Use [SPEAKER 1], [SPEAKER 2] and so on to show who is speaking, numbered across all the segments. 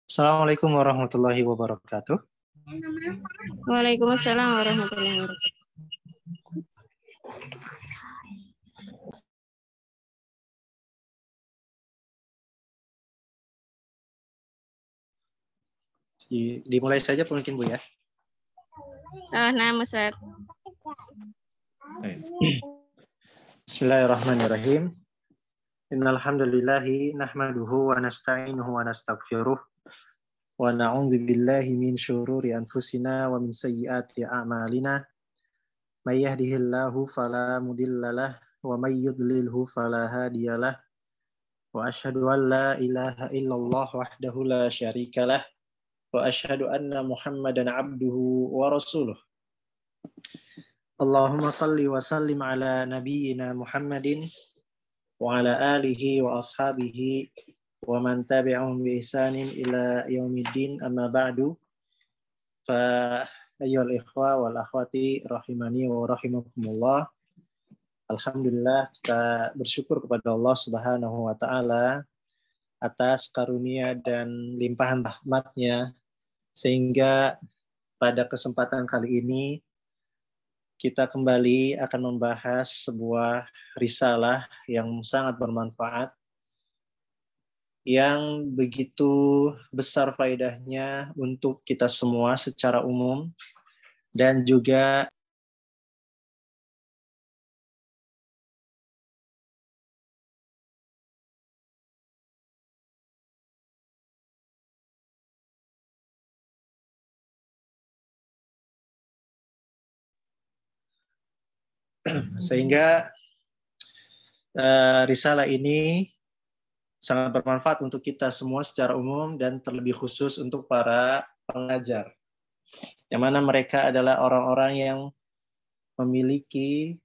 [SPEAKER 1] Assalamualaikum warahmatullahi wabarakatuh.
[SPEAKER 2] Waalaikumsalam warahmatullahi wabarakatuh.
[SPEAKER 1] Dimulai saja mungkin Bu ya.
[SPEAKER 2] Nah, Ustaz.
[SPEAKER 1] Bismillahirrahmanirrahim. Innal hamdalillahi nahmaduhu wa nasta'inuhu wa nastaghfiruh wa na'udzu billahi min syururi anfusina wa min sayyiati a'malina. May yahdihillahu fala mudhillalah wa may yudlilhu fala hadiyalah. Wa asyhadu an la ilaha illallah wahdahu la syarikalah wa asyhadu anna Muhammadan abduhu wa rasuluh. Allahumma salli wa sallim ala nabiyyina Muhammadin wa ala alihi wa ashabihi wa man tabi'ahum bi ihsanin ila yaumiddin, amma ba'du. Fa ayyuhal ikhwa wal akhwati rahimani wa rahimakumullah. Alhamdulillah, kita bersyukur kepada Allah Subhanahu wa taala atas karunia dan limpahan rahmat-Nya sehingga pada kesempatan kali ini kita kembali akan membahas sebuah risalah yang sangat bermanfaat, yang begitu besar faedahnya untuk kita semua secara umum, dan juga sehingga risalah ini sangat bermanfaat untuk kita semua secara umum dan terlebih khusus untuk para pengajar, yang mana mereka adalah orang-orang yang memiliki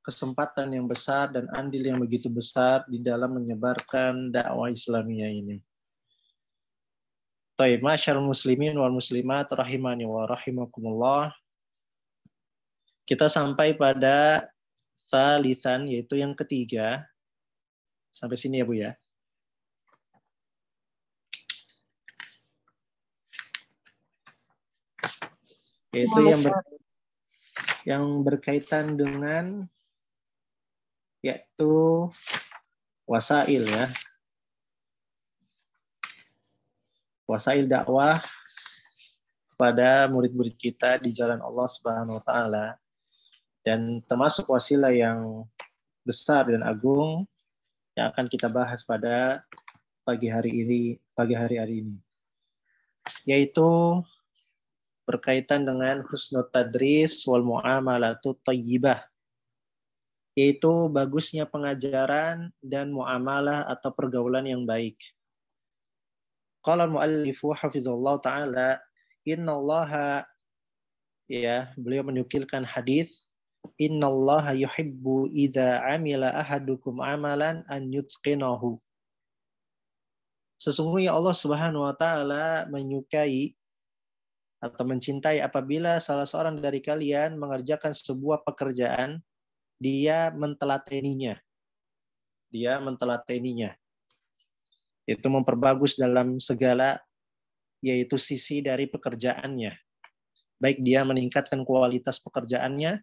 [SPEAKER 1] kesempatan yang besar dan andil yang begitu besar di dalam menyebarkan dakwah Islamiyah ini. Taib, masyarul muslimin wal muslimat rahimani wa rahimakumullah. Kita sampai pada tsalitsan, yaitu yang ketiga. Sampai sini ya Bu ya. Yaitu yang berkaitan dengan yaitu wasail ya. Wasail dakwah kepada murid-murid kita di jalan Allah Subhanahu wa taala. Dan termasuk wasilah yang besar dan agung yang akan kita bahas pada pagi hari ini, yaitu berkaitan dengan husnul tadris wal muamalatu thayyibah, yaitu bagusnya pengajaran dan muamalah atau pergaulan yang baik. Qala al-muallifu hafizallahu taala, innallaha, ya, beliau menukilkan hadis, innallaha yuhibbu idza amila ahadukum amalan an yutqinahu. Sesungguhnya Allah Subhanahu wa taala menyukai atau mencintai apabila salah seorang dari kalian mengerjakan sebuah pekerjaan, dia mentelateninya. Itu memperbagus dalam segala, yaitu sisi dari pekerjaannya. Baik dia meningkatkan kualitas pekerjaannya,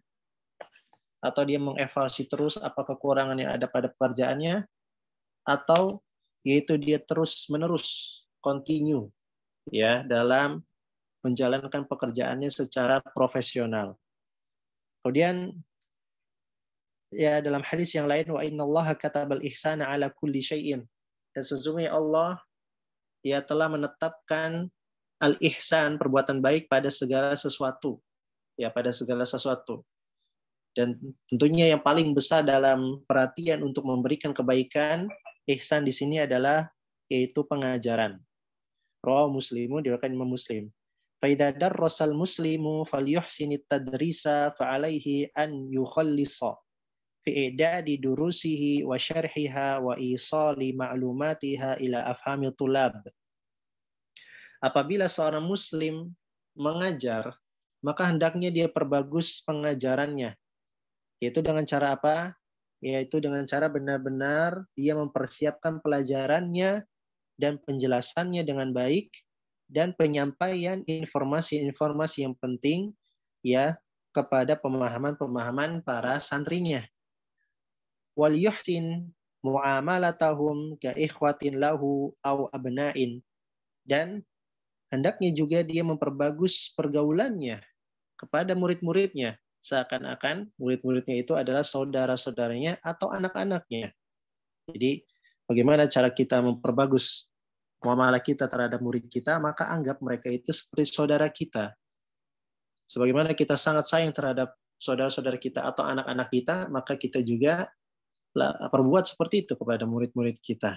[SPEAKER 1] atau dia mengevaluasi terus apa kekurangan yang ada pada pekerjaannya, atau yaitu dia terus-menerus continue ya dalam menjalankan pekerjaannya secara profesional. Kemudian ya dalam hadis yang lain, wa innallaha katabal ihsana ala kulli syai'in, dan sesungguhnya Allah ya telah menetapkan al-ihsan, perbuatan baik pada segala sesuatu. Dan tentunya yang paling besar dalam perhatian untuk memberikan kebaikan, ihsan di sini adalah yaitu pengajaran. Rawahu Muslimun, diriwayatkan Imam Muslim. Fa idza darrasal muslimu falyuhsinit tadrisa fa alaihi an yukhallisa fi i'dadi durusihi wa syarhiha wa isali ma'lumatiha ila afhami tulab. Apabila seorang muslim mengajar, maka hendaknya dia perbagus pengajarannya. Yaitu dengan cara apa? Yaitu dengan cara benar-benar dia mempersiapkan pelajarannya dan penjelasannya dengan baik dan penyampaian informasi-informasi yang penting ya kepada pemahaman-pemahaman para santrinya. Wal yuhsin muamalatahum ka ikhwatin lahu aw abna'in, dan hendaknya juga dia memperbagus pergaulannya kepada murid-muridnya seakan-akan murid-muridnya itu adalah saudara-saudaranya atau anak-anaknya. Jadi bagaimana cara kita memperbagus muamalah kita terhadap murid kita, maka anggap mereka itu seperti saudara kita. Sebagaimana kita sangat sayang terhadap saudara-saudara kita atau anak-anak kita, maka kita juga perbuat seperti itu kepada murid-murid kita.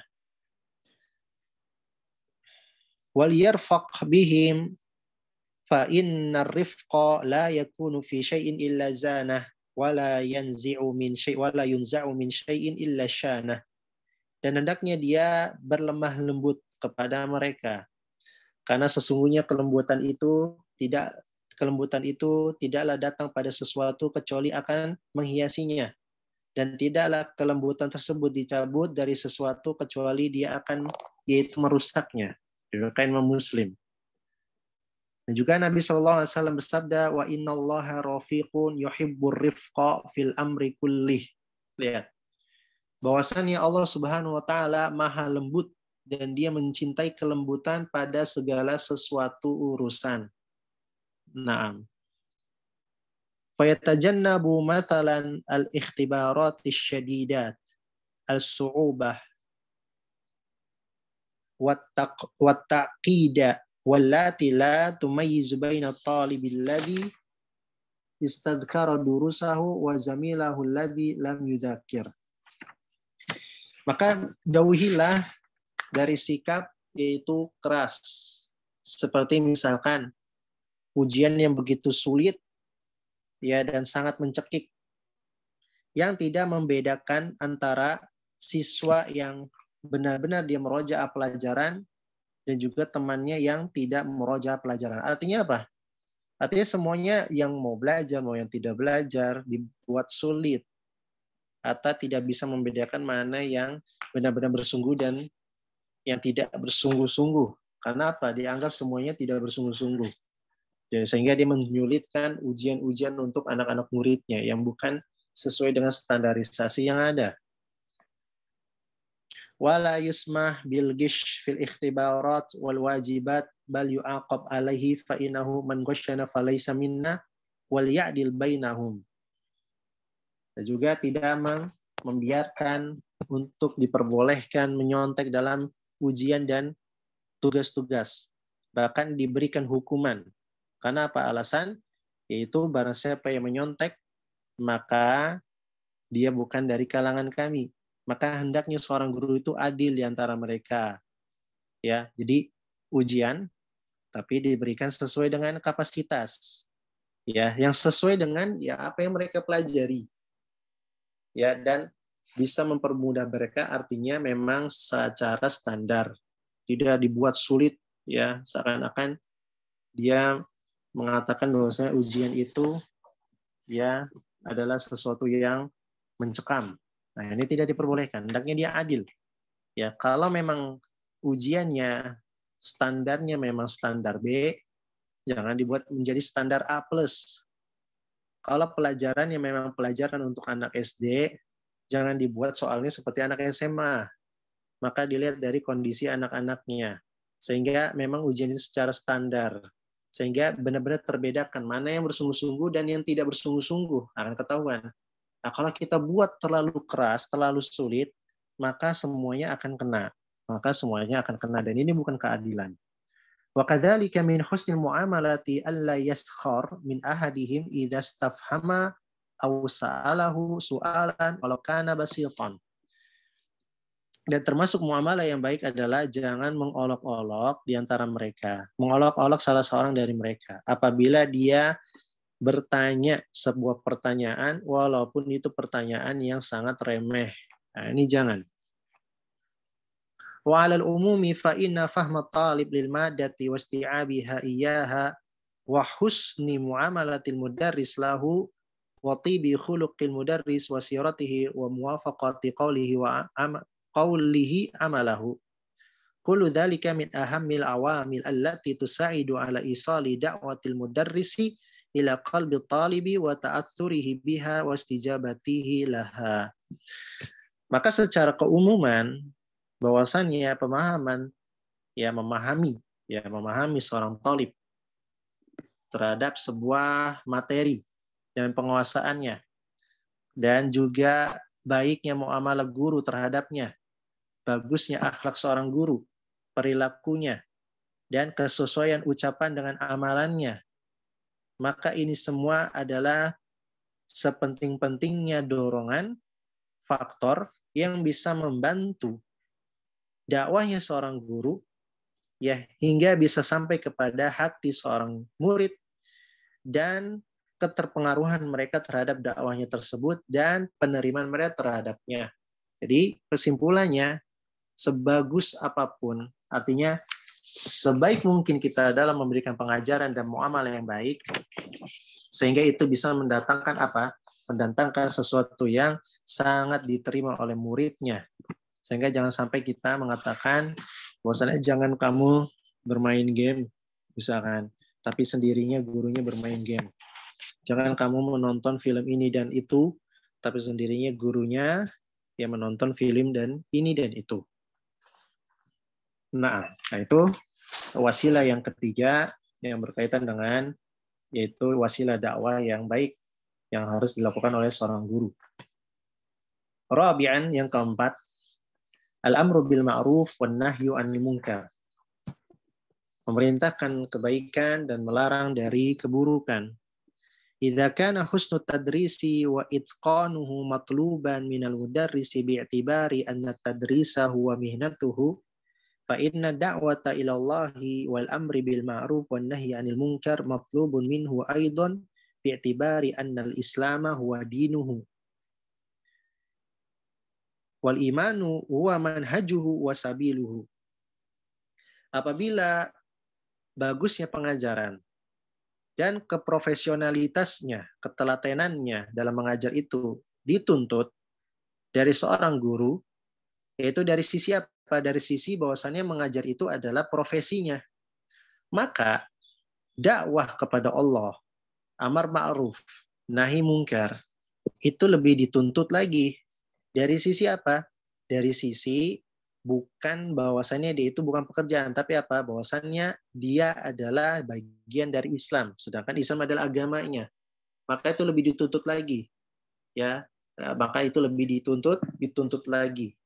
[SPEAKER 1] Wal yarfaq bihim fa innar rifqa la yakunu fi syai'in illa zanah wala yanzi'u min syai' wala yunza'u min syai'in illa syanah. Dan hendaknya dia berlemah lembut kepada mereka, karena sesungguhnya kelembutan itu tidaklah datang pada sesuatu kecuali akan menghiasinya, dan tidaklah kelembutan tersebut dicabut dari sesuatu kecuali dia akan yaitu merusaknya. Diriwayatkan Imam Muslim. Dan juga Nabi SAW bersabda, wa innallaha rafiqun yuhibbur rifqa fil amri kullih. Lihat, bahwasannya Allah Subhanahu wa taala Maha lembut dan dia mencintai kelembutan pada segala sesuatu urusan. Naam. Fayatajannabu mathalan al-ikhtibarat asy-syadidat al-su'ubah wat-taqida wallati la tumayyizu baina at-talibil ladzi istadhkara durusahu wa zamilahu alladzi lam yudzakkir. Maka jauhilah dari sikap yaitu keras. Seperti misalkan ujian yang begitu sulit ya dan sangat mencekik, yang tidak membedakan antara siswa yang benar-benar dia merojaah pelajaran dan juga temannya yang tidak merojaah pelajaran. Artinya apa? Artinya semuanya yang mau belajar, mau yang tidak belajar dibuat sulit, atau tidak bisa membedakan mana yang benar-benar bersungguh dan yang tidak bersungguh-sungguh. Karena apa? Dianggap semuanya tidak bersungguh-sungguh. Sehingga dia menyulitkan ujian-ujian untuk anak-anak muridnya yang bukan sesuai dengan standarisasi yang ada. Wala yusmah bil gish fil ikhtibarat wal wajibat bal yu'aqab alaihi fa innahu man ghasyana falaysa minna wal ya'dil bainahum. Dan juga tidak membiarkan untuk diperbolehkan menyontek dalam ujian dan tugas-tugas. Bahkan diberikan hukuman. Karena apa alasan? Yaitu barang siapa yang menyontek, maka dia bukan dari kalangan kami. Maka hendaknya seorang guru itu adil di antara mereka. Ya, jadi ujian tapi diberikan sesuai dengan kapasitas. Ya, yang sesuai dengan ya apa yang mereka pelajari. Ya, dan bisa mempermudah mereka, artinya memang secara standar. Tidak dibuat sulit ya, seakan-akan dia mengatakan bahwasanya ujian itu ya adalah sesuatu yang mencekam. Nah, ini tidak diperbolehkan. Hendaknya dia adil. Ya, kalau memang ujiannya standarnya memang standar B, jangan dibuat menjadi standar A+. Kalau pelajarannya memang pelajaran untuk anak SD, jangan dibuat soalnya seperti anak SMA. Maka dilihat dari kondisi anak-anaknya. Sehingga memang ujian itu secara standar. Sehingga benar-benar terbedakan mana yang bersungguh-sungguh dan yang tidak bersungguh-sungguh. Akan ketahuan. Nah, kalau kita buat terlalu keras, terlalu sulit, maka semuanya akan kena. Dan ini bukan keadilan. Wa kadzalika min husnil muamalati alla yaskhar min ahadihim idza stafhama aw sa'alahu su'alan walau kana basitan. Dan termasuk muamalah yang baik adalah jangan mengolok-olok di antara mereka. Mengolok-olok salah seorang dari mereka. Apabila dia bertanya sebuah pertanyaan, walaupun itu pertanyaan yang sangat remeh. Nah, ini jangan. Wa 'alal umumi fa inna fahma talib lil maddati wasti'abiha iyyaha wa husni muamalatil mudarris lahu wa tibi khuluqil mudarris wa siratihi wa muwafaqati qawlihi amalahu kullu dzalika min ahammil awamil allati tusa'idu ala isali da'watil mudarrisi ila qalbi talibi wa ta'atsurihi biha wa istijabatihi laha. Maka secara keumuman bahwasannya pemahaman memahami seorang talib terhadap sebuah materi dan penguasaannya, dan juga baiknya muamalah guru terhadapnya, bagusnya akhlak seorang guru, perilakunya, dan kesesuaian ucapan dengan amalannya. Maka ini semua adalah sepenting-pentingnya dorongan, faktor yang bisa membantu dakwahnya seorang guru ya hingga bisa sampai kepada hati seorang murid dan keterpengaruhan mereka terhadap dakwahnya tersebut dan penerimaan mereka terhadapnya. Jadi kesimpulannya, sebagus apapun, artinya sebaik mungkin kita dalam memberikan pengajaran dan muamalah yang baik, sehingga itu bisa mendatangkan apa? Mendatangkan sesuatu yang sangat diterima oleh muridnya. Sehingga jangan sampai kita mengatakan, bahwasanya jangan kamu bermain game, misalkan, tapi sendirinya gurunya bermain game. Jangan kamu menonton film ini dan itu, tapi sendirinya gurunya yang menonton film dan ini dan itu. Nah itu wasilah yang ketiga yang berkaitan dengan yaitu wasilah dakwah yang baik yang harus dilakukan oleh seorang guru. Rabi'an, yang keempat, al-amru bil ma'ruf wan nahyu 'anil munkar. Memerintahkan kebaikan dan melarang dari keburukan. Idza kana husnul tadrisi wa itqanuhu matluban minal mudarrisi bi'tibari anna tadrisa huwa mihnatuhu fa inna da'wata ila Allahi wal amri bil ma'ruf wan nahyi 'anil munkar matlubun minhu aidan bi'tibari anna al-islama huwa dinuhu wal imanu huwa manhajuhu wa sabiluhu. Apabila bagusnya pengajaran dan keprofesionalitasnya, ketelatenannya dalam mengajar itu dituntut dari seorang guru, yaitu dari sisi apa? Dari sisi bahwasannya mengajar itu adalah profesinya. Maka dakwah kepada Allah, amar ma'ruf, nahi mungkar, itu lebih dituntut lagi. Dari sisi apa? Dari sisi bukan bahwasannya dia itu bukan pekerjaan, tapi apa? Bahwasannya dia adalah bagian dari Islam, sedangkan Islam adalah agamanya. Maka itu lebih dituntut lagi, ya. Maka itu lebih dituntut lagi.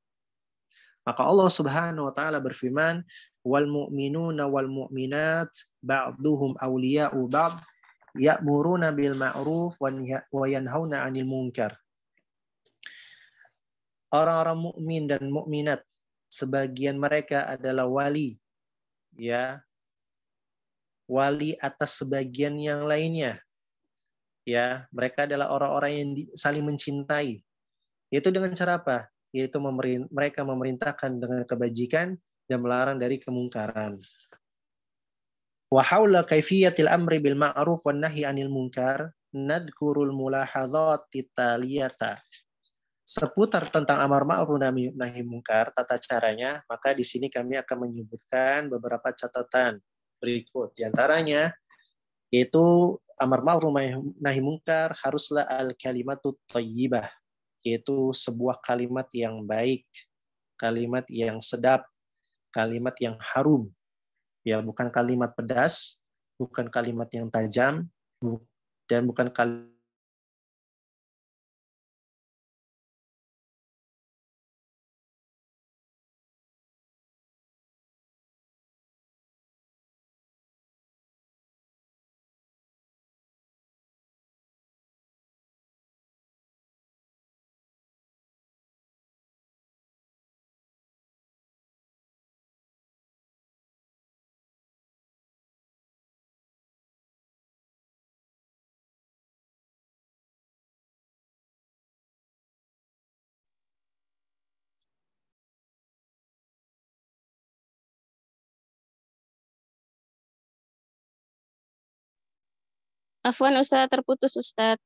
[SPEAKER 1] Maka Allah Subhanahu wa taala berfirman, "Wal mu'minuna wal mu'minat ba'duhum awliya'u ba'd ya'muruna bil ma'ruf wa yanhauna 'anil munkar." Orang-orang mukmin dan mukminat, sebagian mereka adalah wali, ya, wali atas sebagian yang lainnya, ya. Mereka adalah orang-orang yang saling mencintai. Itu dengan cara apa? Yaitu mereka memerintahkan dengan kebajikan dan melarang dari kemungkaran. Wa haula kaifiyatil amri bil ma'ruf wan nahyi 'anil munkar nadhkurul mulahadzat taliyata. Seputar tentang amar ma'ruf nahi mungkar, tata caranya, maka di sini kami akan menyebutkan beberapa catatan berikut. Di antaranya, yaitu amar ma'ruf nahi mungkar haruslah al-kalimatut thayyibah, yaitu sebuah kalimat yang baik, kalimat yang sedap, kalimat yang harum. Ya, bukan kalimat pedas, bukan kalimat yang tajam, dan bukan kalimat
[SPEAKER 2] Afwan Ustaz, terputus Ustaz.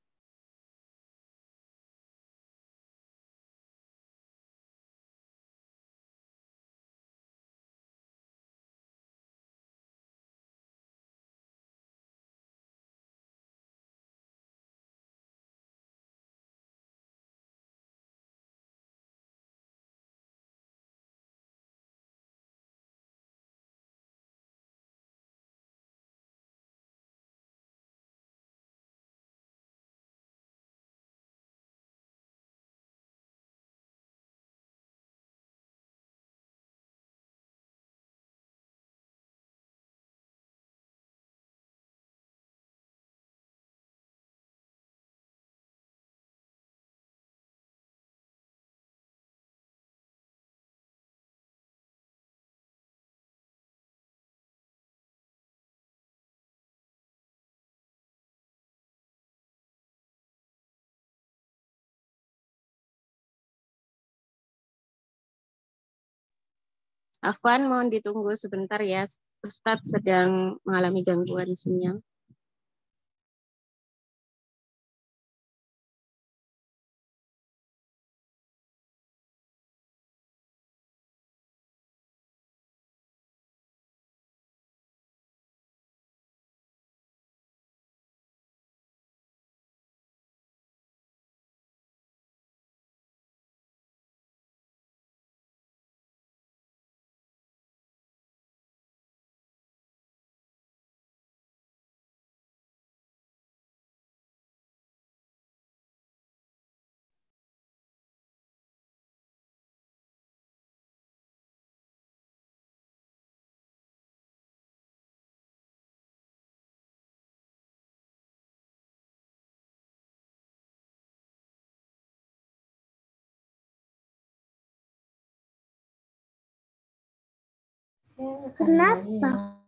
[SPEAKER 2] Afwan, mohon ditunggu sebentar ya. Ustadz sedang mengalami gangguan sinyal.
[SPEAKER 3] Kenapa?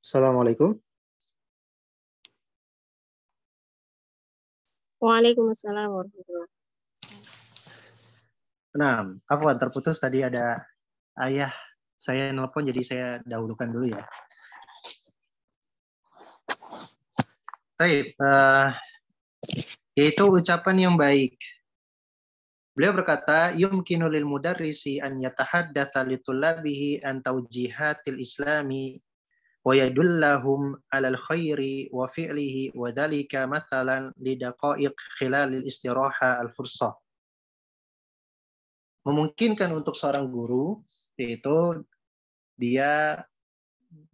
[SPEAKER 1] Assalamualaikum.
[SPEAKER 2] Waalaikumsalam warahmatullahi wabarakatuh.
[SPEAKER 1] Nah, Afwan, terputus tadi ada ayah saya nelpon, jadi saya dahulukan dulu ya. Baik, yaitu ucapan yang baik. Beliau berkata, yumkinu lil mudarrisi an yatahaddatsa li tullabihi an tawjihatil islami wa yadullahum 'alal khairi wa fi'lihi wa dzalika mathalan li daqa'iq khilalil istiraha al fursah. Memungkinkan untuk seorang guru yaitu dia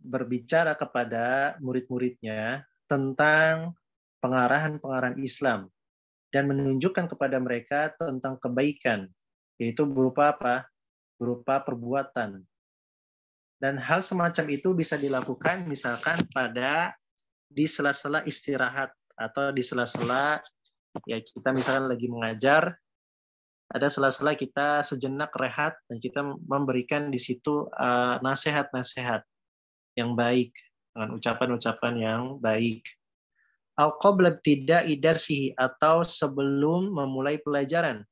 [SPEAKER 1] berbicara kepada murid-muridnya tentang pengarahan-pengarahan Islam dan menunjukkan kepada mereka tentang kebaikan, yaitu berupa apa? Berupa perbuatan. Dan hal semacam itu bisa dilakukan misalkan di sela-sela istirahat atau di sela-sela ya kita misalkan lagi mengajar, ada sela-sela kita sejenak rehat dan kita memberikan di situ nasihat-nasihat yang baik dengan ucapan-ucapan yang baik. Au qabla ibtida'i darsihi, atau sebelum memulai pelajaran.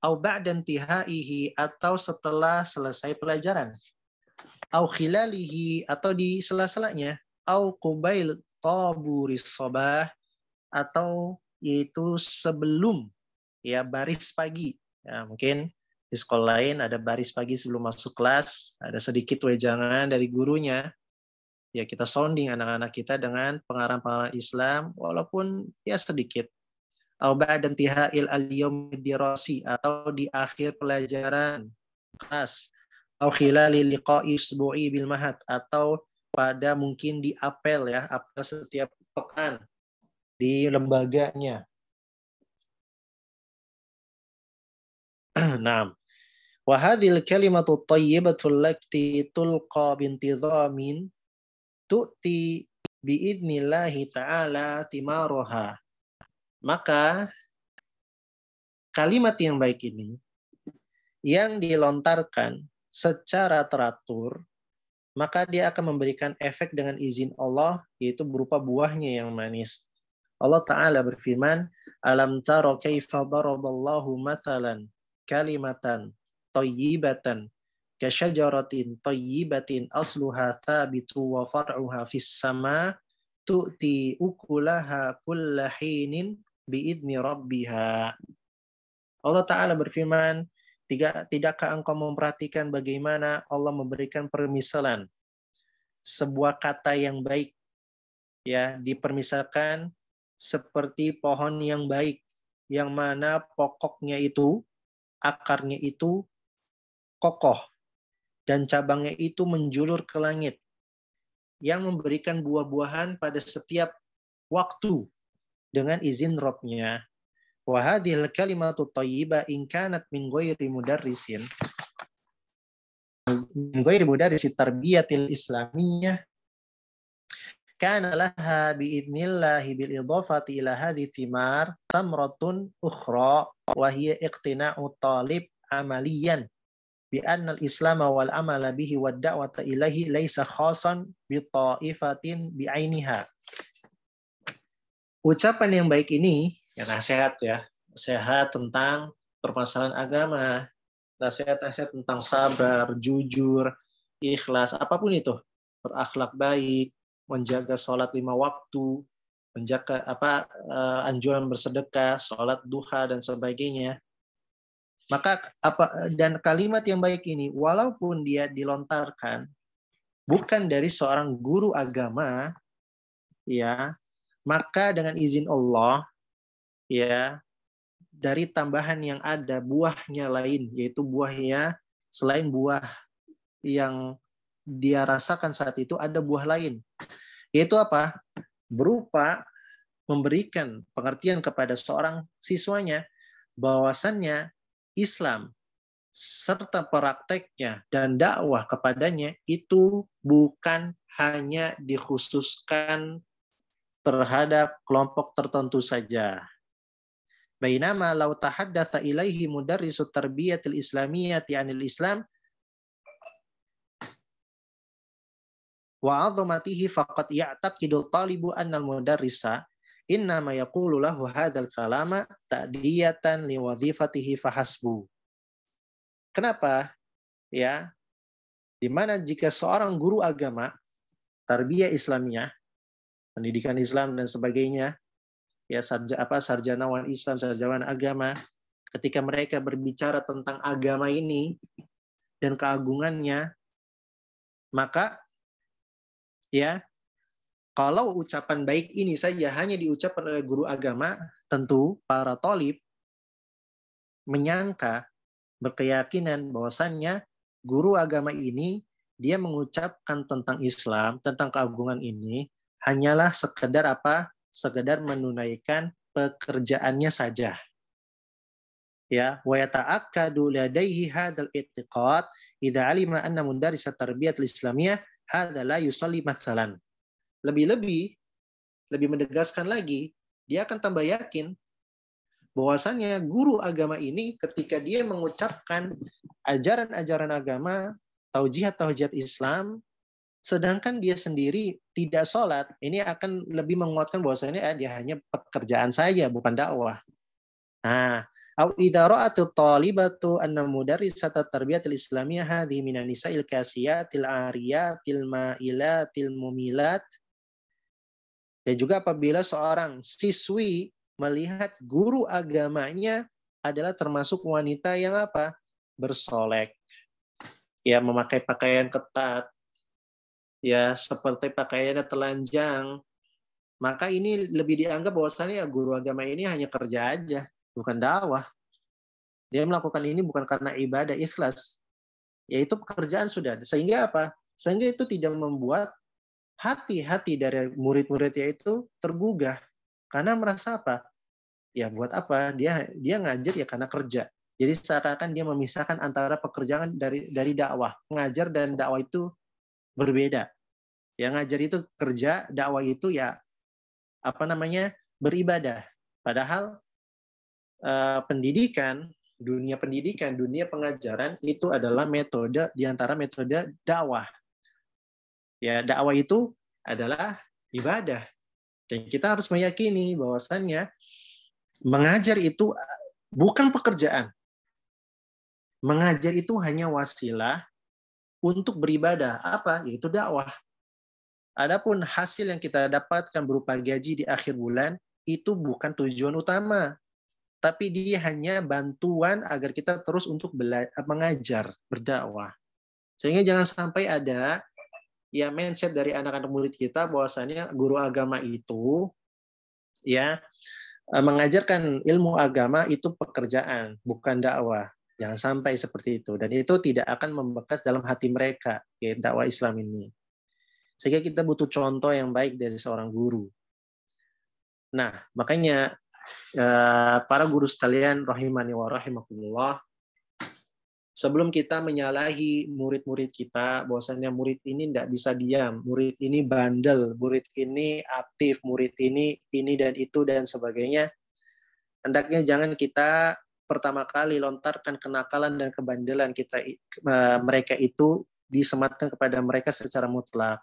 [SPEAKER 1] Au ba'da intihaihi, atau setelah selesai pelajaran. Au khilalihi, atau di sela-selanya. Au qubail taburis sabah, atau yaitu sebelum ya baris pagi. Ya, mungkin di sekolah lain ada baris pagi sebelum masuk kelas, ada sedikit wejangan dari gurunya. Ya kita sounding anak-anak kita dengan pengarang-pengarang Islam walaupun ya sedikit. Au ba'da intihail al-yaum dirasi, atau di akhir pelajaran kelas. Au khilali liqa'i usbu'i bil mahad, atau pada mungkin di apel ya, apel setiap pekan di lembaganya. Nah, wa hadhil kalimatu thayyibatu allati tulqa bintizamin tu'ti biidnillahi ta'ala thimaroha. Maka kalimat yang baik ini yang dilontarkan secara teratur, maka dia akan memberikan efek dengan izin Allah, yaitu berupa buahnya yang manis. Allah Ta'ala berfirman, Alam taro kaifa daraballahu mathalan kalimatan thayyibatan kasyajaratin thayyibatin asluha thabitu wa far'uha fis sama tu'ti ukulaha kulla hinin biidni rabbiha. Allah Ta'ala berfirman, tidakkah engkau memperhatikan bagaimana Allah memberikan permisalan sebuah kata yang baik, ya, dipermisalkan seperti pohon yang baik, yang mana pokoknya itu, akarnya itu kokoh, dan cabangnya itu menjulur ke langit, yang memberikan buah-buahan pada setiap waktu dengan izin Rabb-nya. Wa hadhil kalimatu thayyibah in kanat min ghairi mudarrisin, min ghairi mudarrisi tarbiyatil islamiyah, kana laha biidnillahi bil idhafati ila hadhi thimar tamratun ukhra wa hiya iqtina'u talib amaliyan bi anna al-islam wal amala bihi wad da'wata ilaihi laisa khasan bi ta'ifatin bi ainiha. Ucapan yang baik ini, ya nasihat tentang permasalahan agama, nasihat-nasihat tentang sabar, jujur, ikhlas, apapun itu, berakhlak baik, menjaga sholat 5 waktu, menjaga anjuran bersedekah, sholat duha dan sebagainya. Maka dan kalimat yang baik ini, walaupun dia dilontarkan bukan dari seorang guru agama, ya, maka dengan izin Allah, ya, dari tambahan yang ada buahnya lain, yaitu buahnya selain buah yang dia rasakan saat itu, ada buah lain, yaitu apa? Berupa memberikan pengertian kepada seorang siswanya bahwasannya Islam serta prakteknya dan dakwah kepadanya itu bukan hanya dikhususkan terhadap kelompok tertentu saja. Bainama law tahaddatsa ilaihi mudarrisut tarbiyatil islamiyyati 'anil Islam wa 'azamatihi faqad ya'taqidu talibu anna al-mudarrisa innama yaqulu lahu hadzal kalama ta'diyatan li wazifatihi fahasbu. Kenapa? Ya, di mana jika seorang guru agama, tarbiyah Islamiyah, pendidikan Islam dan sebagainya, ya sarjanawan Islam, sarjanawan agama, ketika mereka berbicara tentang agama ini dan keagungannya, maka ya kalau ucapan baik ini saja hanya diucapkan oleh guru agama, tentu para thalib menyangka, berkeyakinan bahwasannya guru agama ini dia mengucapkan tentang Islam, tentang keagungan ini hanyalah sekedar apa? Sekedar menunaikan pekerjaannya saja. Ya, wa yata'akkadu ladaihi hadzal i'tiqad idza alima anna mudarris at-tarbiyah al-islamiyah hadza la yusalli mathalan. Lebih menegaskan lagi, dia akan tambah yakin bahwasannya guru agama ini ketika dia mengucapkan ajaran-ajaran agama, taujihat Islam, sedangkan dia sendiri tidak sholat, ini akan lebih menguatkan bahwasanya dia hanya pekerjaan saja, bukan dakwah. Nah, au idza ra'atu talibatu anna mudarrisata tarbiyatil islamiyah hadhihi minan nisa'il kasiyatil ariyatil ma'ilatil mumilat. Dan juga apabila seorang siswi melihat guru agamanya adalah termasuk wanita yang apa? Bersolek. Ya, memakai pakaian ketat. Ya, seperti pakaiannya telanjang. Maka ini lebih dianggap bahwasannya ya guru agama ini hanya kerja aja, bukan dakwah. Dia melakukan ini bukan karena ibadah ikhlas. Yaitu pekerjaan sudah. Sehingga apa? Sehingga itu tidak membuat hati-hati dari murid-muridnya itu tergugah. Karena merasa apa? Ya buat apa? Dia ngajar ya karena kerja. Jadi seakan-akan dia memisahkan antara pekerjaan dari dakwah. Ngajar dan dakwah itu berbeda. Yang ngajar itu kerja, dakwah itu ya beribadah. Padahal pendidikan, dunia pengajaran itu adalah metode di antara metode dakwah. Ya, dakwah itu adalah ibadah. Dan kita harus meyakini bahwasannya mengajar itu bukan pekerjaan. Mengajar itu hanya wasilah untuk beribadah. Apa? Yaitu dakwah. Adapun hasil yang kita dapatkan berupa gaji di akhir bulan, itu bukan tujuan utama. Tapi dia hanya bantuan agar kita terus untuk mengajar, berdakwah. Sehingga jangan sampai ada ya mindset dari anak-anak murid kita bahwasanya guru agama itu ya mengajarkan ilmu agama itu pekerjaan, bukan dakwah. Jangan sampai seperti itu. Dan itu tidak akan membekas dalam hati mereka, ya, dakwah Islam ini. Sehingga kita butuh contoh yang baik dari seorang guru. Nah, makanya para guru sekalian, rahimani wa rahimakumullah, sebelum kita menyalahi murid-murid kita, bahwasanya murid ini tidak bisa diam, murid ini bandel, murid ini aktif, murid ini dan itu dan sebagainya, hendaknya jangan kita pertama kali lontarkan kenakalan dan kebandelan mereka itu disematkan kepada mereka secara mutlak.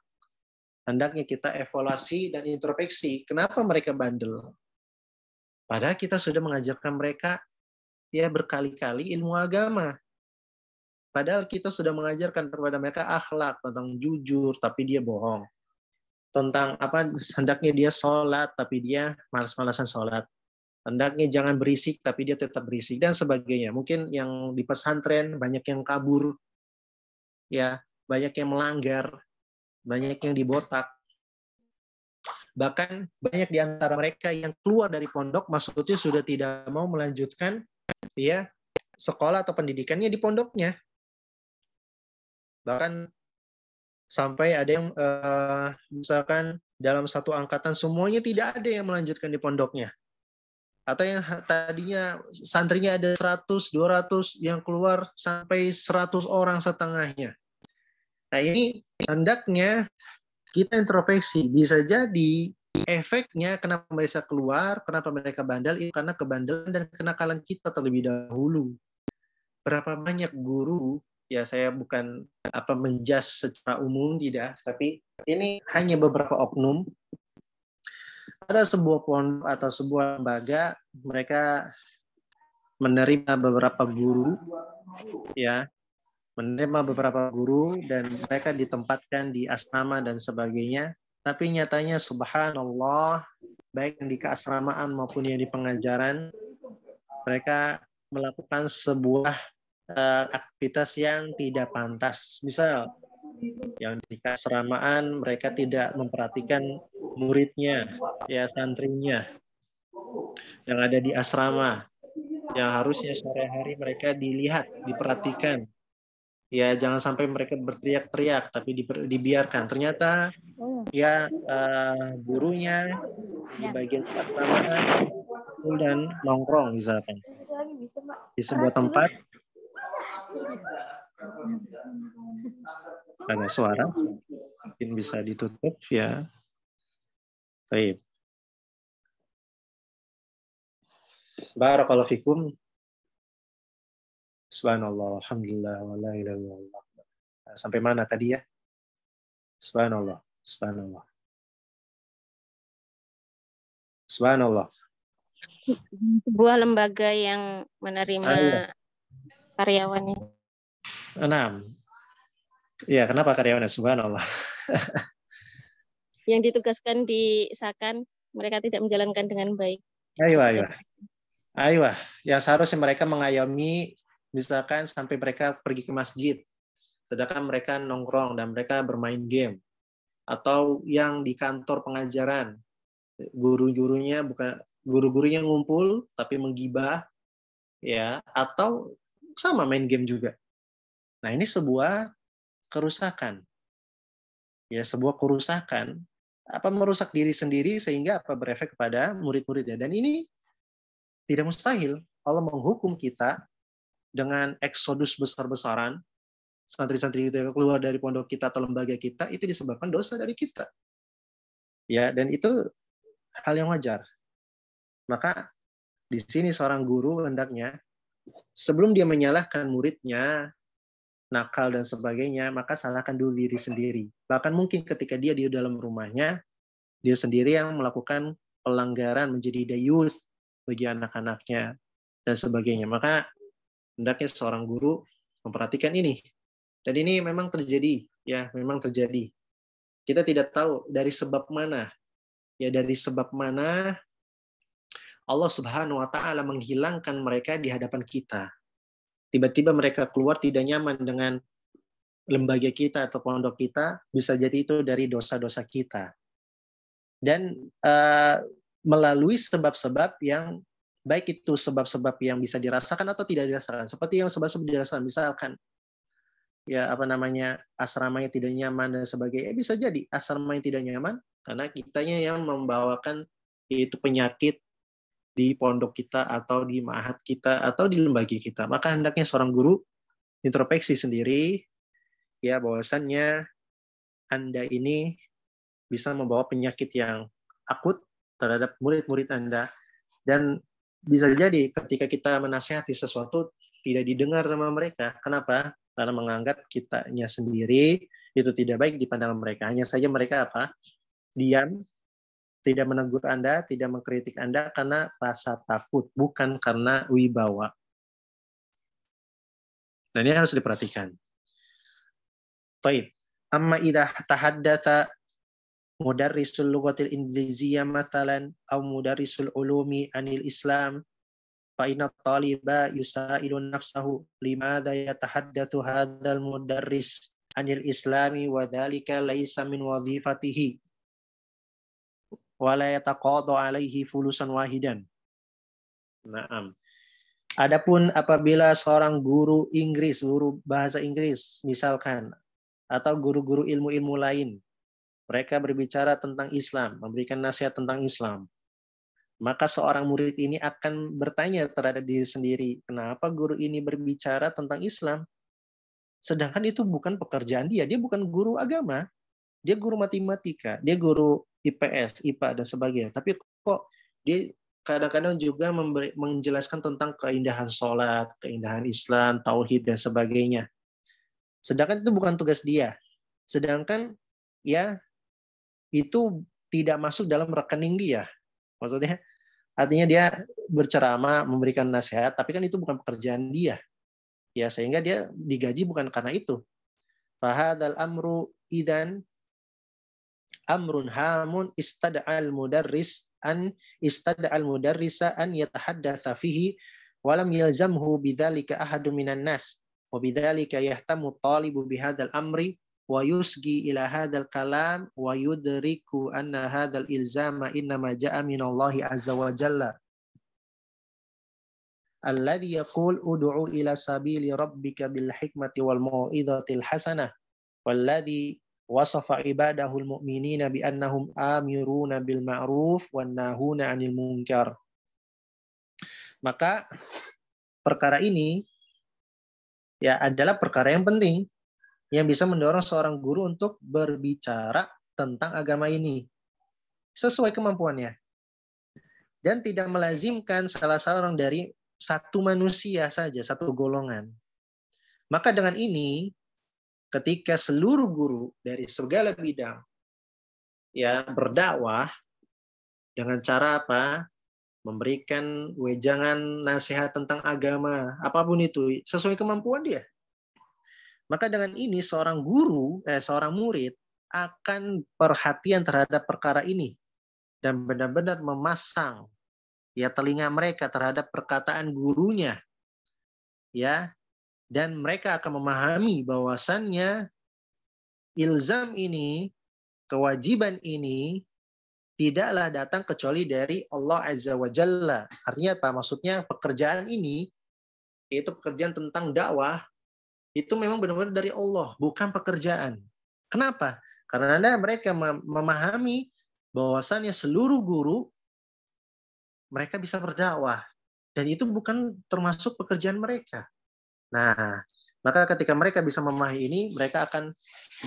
[SPEAKER 1] Hendaknya kita evaluasi dan introspeksi, kenapa mereka bandel? Padahal kita sudah mengajarkan mereka ya berkali-kali ilmu agama. Padahal kita sudah mengajarkan kepada mereka akhlak, tentang jujur tapi dia bohong. Tentang hendaknya dia sholat tapi dia malas-malasan sholat. Hendaknya jangan berisik tapi dia tetap berisik dan sebagainya. Mungkin yang di pesantren banyak yang kabur, ya, banyak yang melanggar, banyak yang dibotak. Bahkan banyak di antara mereka yang keluar dari pondok, maksudnya sudah tidak mau melanjutkan ya sekolah atau pendidikannya di pondoknya. Bahkan sampai ada yang misalkan dalam satu angkatan semuanya tidak ada yang melanjutkan di pondoknya. Atau yang tadinya santrinya ada 100, 200, yang keluar sampai 100 orang setengahnya. Nah ini hendaknya kita introspeksi. Bisa jadi efeknya kenapa mereka keluar, kenapa mereka bandel, itu karena kebandelan dan kenakalan kita terlebih dahulu. Berapa banyak guru, ya saya bukan menjas secara umum, tidak, tapi ini hanya beberapa oknum. Pada sebuah pondok atau sebuah lembaga, mereka menerima beberapa guru, ya, dan mereka ditempatkan di asrama dan sebagainya. Tapi nyatanya subhanallah, baik yang di keasramaan maupun yang di pengajaran, mereka melakukan sebuah aktivitas yang tidak pantas. Misal, yang di keasramaan mereka tidak memperhatikan muridnya, ya santrinya, yang ada di asrama, yang harusnya sore hari mereka dilihat, diperhatikan. Ya jangan sampai mereka berteriak-teriak, tapi dibiarkan. Ternyata ya gurunya di bagian keasramaan dan nongkrong misalkan di sebuah tempat. Ada suara, mungkin bisa ditutup ya. Baik. Barakallahu fikum. Subhanallah, alhamdulillah, wa la ilaha illallah. Sampai mana tadi ya? Subhanallah, subhanallah. Subhanallah.
[SPEAKER 2] Sebuah lembaga yang menerima karyawannya.
[SPEAKER 1] 6. Ya, kenapa karyawannya? Subhanallah.
[SPEAKER 2] Yang ditugaskan di Sakan, mereka tidak menjalankan dengan baik.
[SPEAKER 1] Ayo. Yang seharusnya mereka mengayomi, misalkan sampai mereka pergi ke masjid, sedangkan mereka nongkrong dan mereka bermain game. Atau yang di kantor pengajaran, guru-gurunya ngumpul tapi menggibah, ya, atau sama main game juga. Nah, ini sebuah kerusakan. Ya, sebuah kerusakan, merusak diri sendiri sehingga berefek kepada murid-muridnya. Dan ini tidak mustahil Allah menghukum kita dengan eksodus besar-besaran, santri-santri kita keluar dari pondok kita atau lembaga kita, itu disebabkan dosa dari kita. Ya, dan itu hal yang wajar. Maka di sini seorang guru hendaknya sebelum dia menyalahkan muridnya nakal dan sebagainya, maka salahkan dulu diri sendiri. Bahkan mungkin ketika dia di dalam rumahnya, dia sendiri yang melakukan pelanggaran menjadi dayus bagi anak-anaknya dan sebagainya. Maka hendaknya seorang guru memperhatikan ini. Dan ini memang terjadi, ya, memang terjadi. Kita tidak tahu dari sebab mana. Ya, dari sebab mana Allah Subhanahu wa taala menghilangkan mereka di hadapan kita. Tiba-tiba mereka keluar tidak nyaman dengan lembaga kita atau pondok kita, bisa jadi itu dari dosa-dosa kita. Dan melalui sebab-sebab yang baik itu sebab-sebab yang bisa dirasakan atau tidak dirasakan. Seperti yang sebab-sebab dirasakan, misalkan ya asramanya tidak nyaman dan sebagainya. Bisa jadi asramanya tidak nyaman karena kitanya yang membawakan itu penyakit di pondok kita atau di ma'had kita atau di lembaga kita. Maka hendaknya seorang guru introspeksi sendiri, ya, bahwasannya Anda ini bisa membawa penyakit yang akut terhadap murid-murid Anda. Dan bisa jadi ketika kita menasihati sesuatu tidak didengar sama mereka. Kenapa? Karena menganggap kitanya sendiri itu tidak baik di pandangan mereka. Hanya saja mereka diam, tidak menegur Anda, tidak mengkritik Anda karena rasa takut, bukan karena wibawa. Dan ini harus diperhatikan. Taib. Amma idza tahaddatsa mudarrisul lughatil ingliziyah mathalan aw mudarrisul ulumi anil Islam fa inna taliba yusailu nafsahu limadha yatahaddatsu hadzal mudarris anil islami wa dzalika laisa min wazifatihi wala yataqadu alaihi fulusan wahidan. Naam. Adapun apabila seorang guru Inggris, guru bahasa Inggris misalkan, atau guru-guru ilmu-ilmu lain, mereka berbicara tentang Islam, memberikan nasihat tentang Islam, maka seorang murid ini akan bertanya terhadap diri sendiri, kenapa guru ini berbicara tentang Islam? Sedangkan itu bukan pekerjaan dia bukan guru agama, dia guru matematika, dia guru IPS, IPA, dan sebagainya. Tapi kok dia kadang-kadang juga menjelaskan tentang keindahan sholat, keindahan Islam, tauhid, dan sebagainya. Sedangkan itu bukan tugas dia. Sedangkan ya itu tidak masuk dalam rekening dia. Maksudnya, artinya dia berceramah, memberikan nasihat, tapi kan itu bukan pekerjaan dia. Ya, sehingga dia digaji bukan karena itu. Fahadal amru idan amrun hamun istada'al mudarrisa an yatahaddatsa fihi wa lam yalzamhu bidzalika ahadun minan nas wa bidzalika yahtamu talibu bihadzal amri wa yusgi ila hadzal kalam wa yudriku anna hadzal ilzama innama ja'a minallahi azza wa jalla alladhi yaqul ud'u ila sabili rabbika bil hikmati wal mau'izatil hasanah walladhi wasafa ibadahul mu'minina bi annahum amiruna bil ma'ruf wan nahuna 'anil munkar. Maka perkara ini ya adalah perkara yang penting yang bisa mendorong seorang guru untuk berbicara tentang agama ini sesuai kemampuannya dan tidak melazimkan salah seorang dari satu manusia saja, satu golongan. Maka dengan ini ketika seluruh guru dari segala bidang ya berdakwah dengan cara memberikan wejangan nasihat tentang agama, apapun itu sesuai kemampuan dia. Maka dengan ini seorang seorang murid akan perhatian terhadap perkara ini dan benar-benar memasang ya telinga mereka terhadap perkataan gurunya, ya, dan mereka akan memahami bahwasannya ilzam ini, kewajiban ini tidaklah datang kecuali dari Allah Azza wa Jalla. Artinya apa? Maksudnya pekerjaan ini, yaitu pekerjaan tentang dakwah, itu memang benar-benar dari Allah, bukan pekerjaan. Kenapa? Karena mereka memahami bahwasannya seluruh guru mereka bisa berdakwah, dan itu bukan termasuk pekerjaan mereka. Nah, maka ketika mereka bisa memahami ini, mereka akan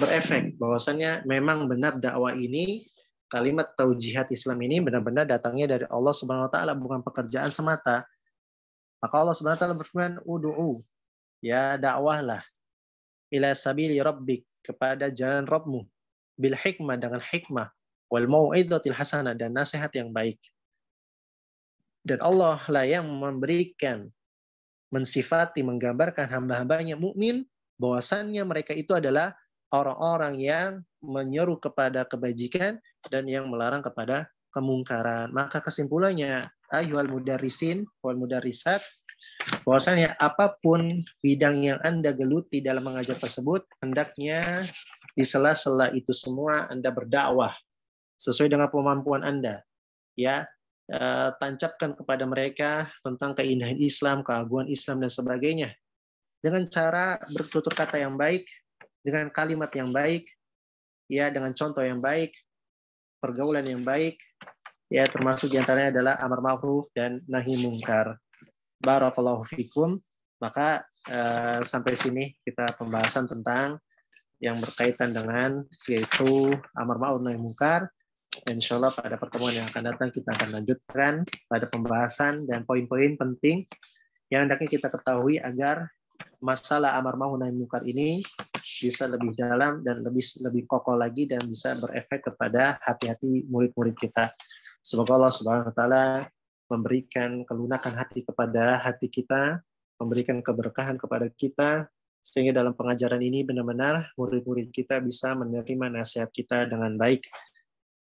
[SPEAKER 1] berefek bahwasannya memang benar dakwah ini, kalimat taujihat Islam ini benar-benar datangnya dari Allah Subhanahu wa taala, bukan pekerjaan semata. Maka Allah Subhanahu wa taala berfirman, "Ud'u", ya dakwahlah, ila sabili rabbik, kepada jalan Rabbmu, bil hikmah, dengan hikmah, wal mau'izatil hasanah, dan nasihat yang baik. Dan Allah lah yang memberikan, mensifati, menggambarkan hamba-hambanya mukmin bahwasannya mereka itu adalah orang-orang yang menyeru kepada kebajikan dan yang melarang kepada kemungkaran. Maka kesimpulannya, ayyuhal mudarrisin wal mudarrisat, bahwasanya apapun bidang yang Anda geluti dalam mengajar tersebut, hendaknya di sela-sela itu semua Anda berdakwah sesuai dengan kemampuan Anda. Ya, tancapkan kepada mereka tentang keindahan Islam, keagungan Islam, dan sebagainya. Dengan cara bertutur kata yang baik, dengan kalimat yang baik, ya, dengan contoh yang baik, pergaulan yang baik, ya, termasuk diantaranya adalah amar ma'ruf dan nahi mungkar. Barakallahu fikum. Maka sampai sini kita pembahasan tentang yang berkaitan dengan yaitu amar ma'ruf nahi mungkar. Insya Allah pada pertemuan yang akan datang kita akan lanjutkan pada pembahasan dan poin-poin penting yang hendaknya kita ketahui agar masalah amar ma'ruf nahi munkar ini bisa lebih dalam dan lebih kokoh lagi dan bisa berefek kepada hati-hati murid-murid kita. Semoga Allah Subhanahu wa taala memberikan kelunakan hati kepada hati kita, memberikan keberkahan kepada kita, sehingga dalam pengajaran ini benar-benar murid-murid kita bisa menerima nasihat kita dengan baik.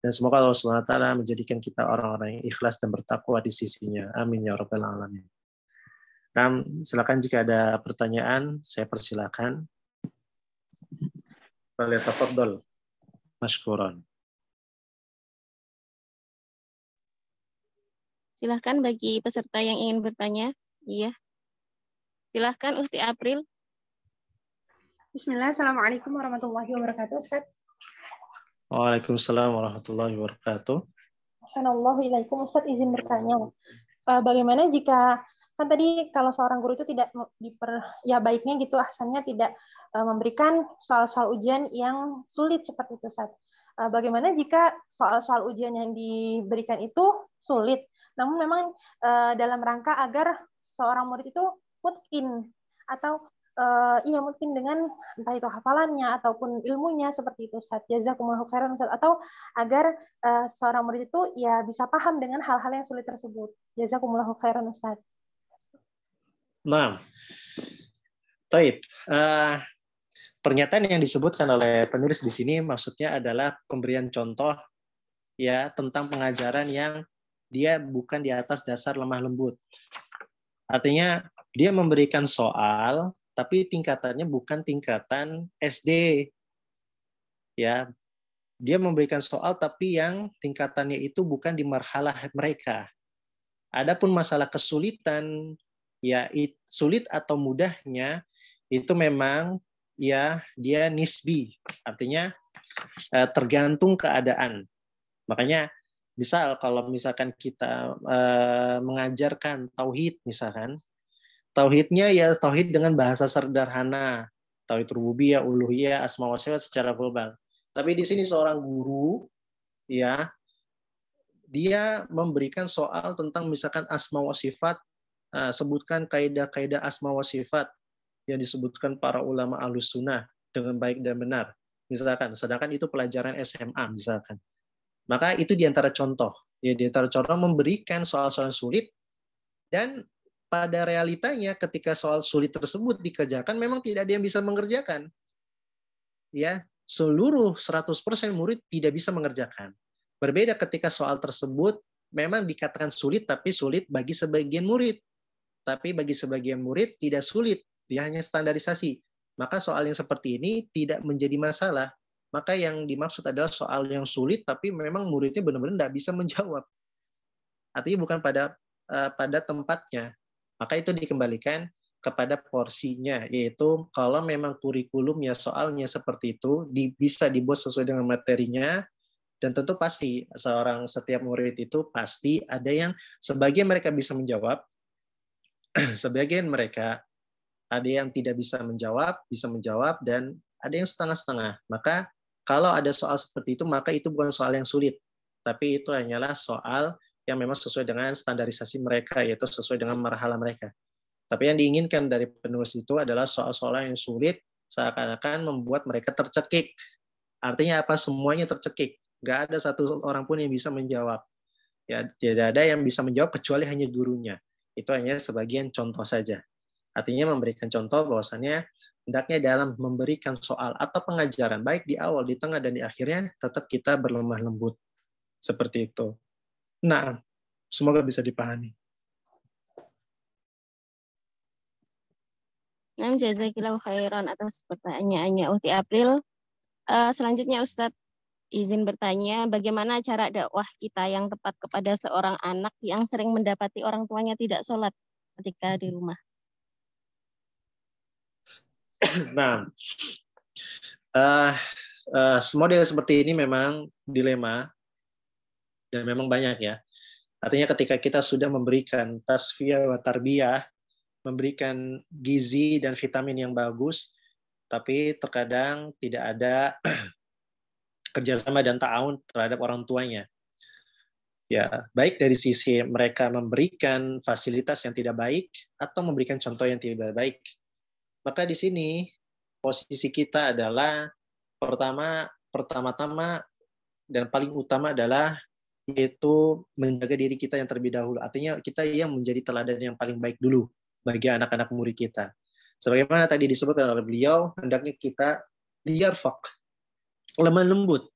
[SPEAKER 1] Dan semoga Allah SWT menjadikan kita orang-orang yang ikhlas dan bertakwa di sisinya. Amin ya rabbal alamin. Nah, silakan jika ada pertanyaan, saya persilakan. Falyatafaddal mashkuran.
[SPEAKER 2] Silahkan bagi peserta yang ingin bertanya. Iya. Silahkan Ukhti April.
[SPEAKER 3] Bismillah, Assalamualaikum warahmatullahi wabarakatuh, Ustaz.
[SPEAKER 1] Waalaikumsalam warahmatullahi wabarakatuh.
[SPEAKER 3] Assalamualaikum, Ustaz, izin bertanya. Bagaimana jika, kan tadi kalau seorang guru itu tidak ya baiknya gitu, ahsannya tidak memberikan soal-soal ujian yang sulit seperti itu, Ustaz. Bagaimana jika soal-soal ujian yang diberikan itu sulit, namun memang dalam rangka agar seorang murid itu mungkin atau iya mungkin dengan entah itu hafalannya ataupun ilmunya seperti itu, Ustaz. Jazakumullahu khairan, Ustaz. Atau agar seorang murid itu ya bisa paham dengan hal-hal yang sulit tersebut. Jazakumullahu khairan, Ustaz.
[SPEAKER 1] Nah, taib. Pernyataan yang disebutkan oleh penulis di sini maksudnya adalah pemberian contoh ya tentang pengajaran yang dia bukan di atas dasar lemah lembut. Artinya dia memberikan soal tapi tingkatannya bukan tingkatan SD. Ya. Dia memberikan soal tapi yang tingkatannya itu bukan di marhalah mereka. Adapun masalah kesulitan, ya sulit atau mudahnya itu memang ya dia nisbi, artinya tergantung keadaan. Makanya misal kalau misalkan kita mengajarkan tauhid misalkan, tauhidnya ya tauhid dengan bahasa sederhana, tauhid rububiyah, uluhiyah, asma wa sifat secara global. Tapi di sini seorang guru ya dia memberikan soal tentang misalkan asma wa sifat, sebutkan kaidah-kaidah asma wa sifat yang disebutkan para ulama Ahlus Sunnah dengan baik dan benar. Misalkan, sedangkan itu pelajaran SMA misalkan. Maka itu diantara contoh. Ya, diantara contoh memberikan soal-soal sulit dan pada realitanya ketika soal sulit tersebut dikerjakan memang tidak ada yang bisa mengerjakan. Ya, seluruh 100% murid tidak bisa mengerjakan. Berbeda ketika soal tersebut memang dikatakan sulit, tapi sulit bagi sebagian murid. Tapi bagi sebagian murid tidak sulit, dia hanya standarisasi. Maka soal yang seperti ini tidak menjadi masalah. Maka yang dimaksud adalah soal yang sulit, tapi memang muridnya benar-benar tidak bisa menjawab. Artinya bukan pada tempatnya. Maka itu dikembalikan kepada porsinya, yaitu kalau memang kurikulumnya soalnya seperti itu, bisa dibuat sesuai dengan materinya, dan tentu pasti setiap murid itu pasti ada yang sebagian mereka bisa menjawab, sebagian mereka ada yang tidak bisa menjawab, dan ada yang setengah-setengah. Maka kalau ada soal seperti itu, maka itu bukan soal yang sulit, tapi itu hanyalah soal yang memang sesuai dengan standarisasi mereka, yaitu sesuai dengan marhalah mereka. Tapi yang diinginkan dari penulis itu adalah soal-soal yang sulit, seakan-akan membuat mereka tercekik. Artinya apa? Semuanya tercekik. Nggak ada satu orang pun yang bisa menjawab. Ya, tidak ada yang bisa menjawab kecuali hanya gurunya. Itu hanya sebagian contoh saja. Artinya memberikan contoh bahwasannya hendaknya dalam memberikan soal atau pengajaran, baik di awal, di tengah, dan di akhirnya, tetap kita berlemah lembut. Seperti itu. Nah, semoga bisa dipahami.
[SPEAKER 2] Nah, jazakillahu khairan atas pertanyaannya Uhti April. Selanjutnya Ustadz izin bertanya, bagaimana cara dakwah kita yang tepat kepada seorang anak yang sering mendapati orang tuanya tidak sholat ketika di rumah?
[SPEAKER 1] Nah, model seperti ini memang dilema, dan memang banyak ya. Artinya ketika kita sudah memberikan tasfiyah wa tarbiyah, memberikan gizi dan vitamin yang bagus, tapi terkadang tidak ada kerjasama dan ta'awun terhadap orang tuanya. Ya, baik dari sisi mereka memberikan fasilitas yang tidak baik atau memberikan contoh yang tidak baik. Maka di sini posisi kita adalah pertama-tama dan paling utama adalah yaitu menjaga diri kita yang terlebih dahulu. Artinya kita yang menjadi teladan yang paling baik dulu bagi anak-anak murid kita. Sebagaimana tadi disebutkan oleh beliau, hendaknya kita diyarfaq, lemah lembut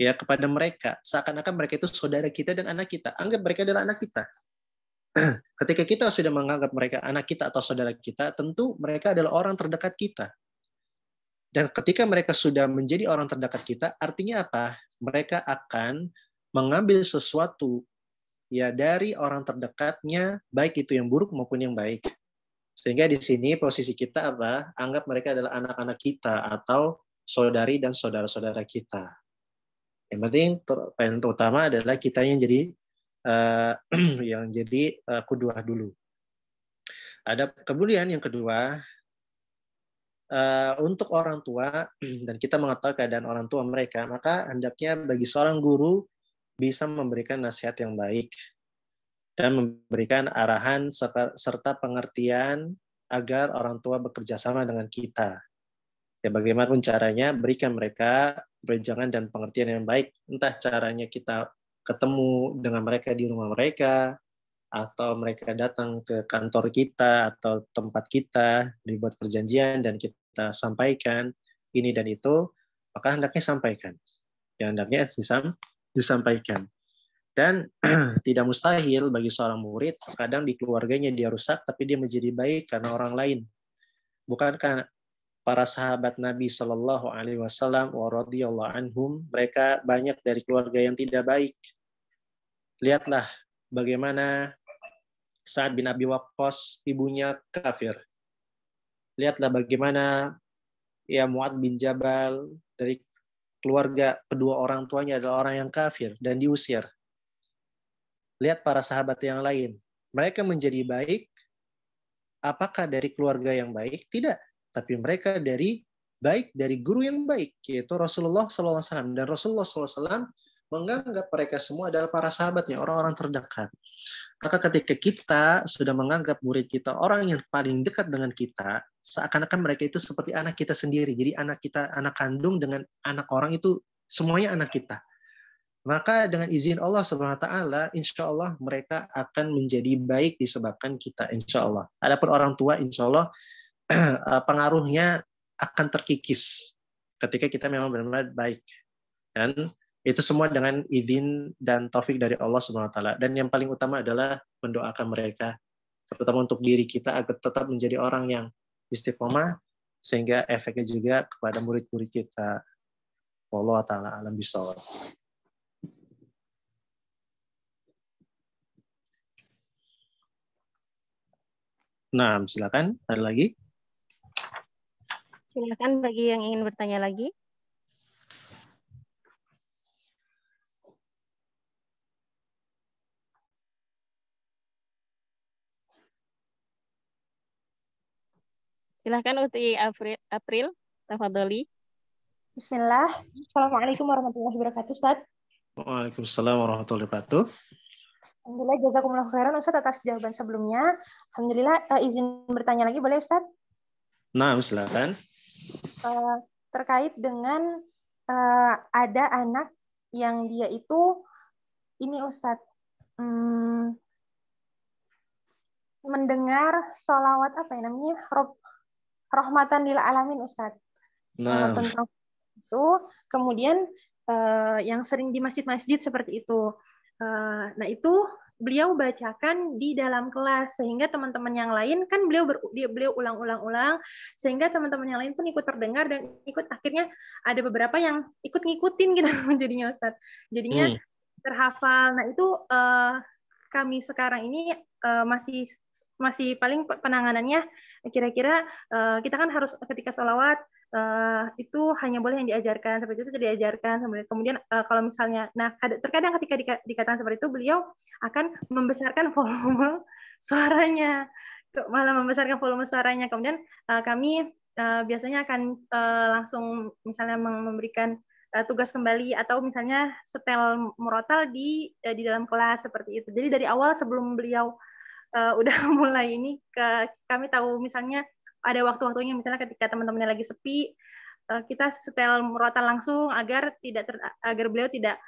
[SPEAKER 1] ya kepada mereka, seakan-akan mereka itu saudara kita dan anak kita. Anggap mereka adalah anak kita. Ketika kita sudah menganggap mereka anak kita atau saudara kita, tentu mereka adalah orang terdekat kita. Dan ketika mereka sudah menjadi orang terdekat kita, artinya apa? Mereka akan mengambil sesuatu ya dari orang terdekatnya, baik itu yang buruk maupun yang baik. Sehingga di sini posisi kita apa? Anggap mereka adalah anak-anak kita atau saudari dan saudara-saudara kita. Yang penting yang utama adalah kita yang jadi kuduah dulu. Ada kemudian yang kedua, untuk orang tua dan kita mengetahui keadaan orang tua mereka, maka hendaknya bagi seorang guru bisa memberikan nasihat yang baik dan memberikan arahan serta pengertian agar orang tua bekerja sama dengan kita. Ya, bagaimanapun caranya, berikan mereka perencanaan dan pengertian yang baik. Entah caranya kita ketemu dengan mereka di rumah mereka, atau mereka datang ke kantor kita atau tempat kita, dibuat perjanjian dan kita sampaikan ini dan itu, maka hendaknya sampaikan. Ya, hendaknya disampaikan. Dan tidak mustahil bagi seorang murid, kadang di keluarganya dia rusak, tapi dia menjadi baik karena orang lain. Bukankah para sahabat Nabi Shallallahu Alaihi Wasallam wa radhiyallahu anhum, mereka banyak dari keluarga yang tidak baik. Lihatlah bagaimana Sa'ad bin Abi Waqqas, ibunya kafir. Lihatlah bagaimana ya Mu'adz bin Jabal, dari keluarga kedua orang tuanya adalah orang yang kafir dan diusir. Lihat para sahabat yang lain. Mereka menjadi baik, apakah dari keluarga yang baik? Tidak. Tapi mereka baik dari guru yang baik, yaitu Rasulullah SAW. Dan Rasulullah SAW menganggap mereka semua adalah para sahabatnya, orang-orang terdekat. Maka ketika kita sudah menganggap murid kita orang yang paling dekat dengan kita, seakan-akan mereka itu seperti anak kita sendiri. Jadi anak kita, anak kandung dengan anak orang itu semuanya anak kita. Maka dengan izin Allah Subhanahu wa taala, insya Allah mereka akan menjadi baik disebabkan kita, insya Allah. Adapun orang tua, insya Allah pengaruhnya akan terkikis ketika kita memang benar-benar baik. Dan Itu semua dengan izin dan taufik dari Allah Subhanahu wa taala. Dan yang paling utama adalah mendoakan mereka, terutama untuk diri kita agar tetap menjadi orang yang istiqomah, sehingga efeknya juga kepada murid-murid kita. Wallahu taala alam bisawab. Nah, silakan. Ada lagi?
[SPEAKER 2] Silakan bagi yang ingin bertanya lagi. Silakan Uti April, tafadholi.
[SPEAKER 3] Bismillah. Assalamualaikum warahmatullahi wabarakatuh, Ustaz.
[SPEAKER 1] Waalaikumsalam warahmatullahi wabarakatuh.
[SPEAKER 3] Alhamdulillah, jazakumullah khairan Ustaz atas jawaban sebelumnya. Alhamdulillah, izin bertanya lagi boleh Ustaz?
[SPEAKER 1] Nah, silakan.
[SPEAKER 3] Terkait dengan ada anak yang dia itu ini Ustaz mendengar sholawat apa ya namanya rahmatan lil alamin Ustaz. Tentang itu kemudian yang sering di masjid-masjid seperti itu. Nah itu beliau bacakan di dalam kelas sehingga teman-teman yang lain kan beliau ulang-ulang sehingga teman-teman yang lain pun ikut terdengar dan ikut akhirnya ada beberapa yang ikut ngikutin gitu jadinya Ustadz. Jadinya terhafal. Nah itu kami sekarang ini masih paling penanganannya kira-kira kita kan harus ketika sholawat itu hanya boleh yang diajarkan seperti itu diajarkan. Kemudian kalau misalnya, nah terkadang ketika dikatakan seperti itu beliau akan membesarkan volume suaranya, malah membesarkan volume suaranya. Kemudian kami biasanya akan langsung misalnya memberikan tugas kembali atau misalnya setel murotal di dalam kelas seperti itu. Jadi dari awal sebelum beliau udah mulai ini kami tahu misalnya ada waktu-waktunya misalnya ketika teman-temannya lagi sepi kita setel murotal langsung agar beliau tidak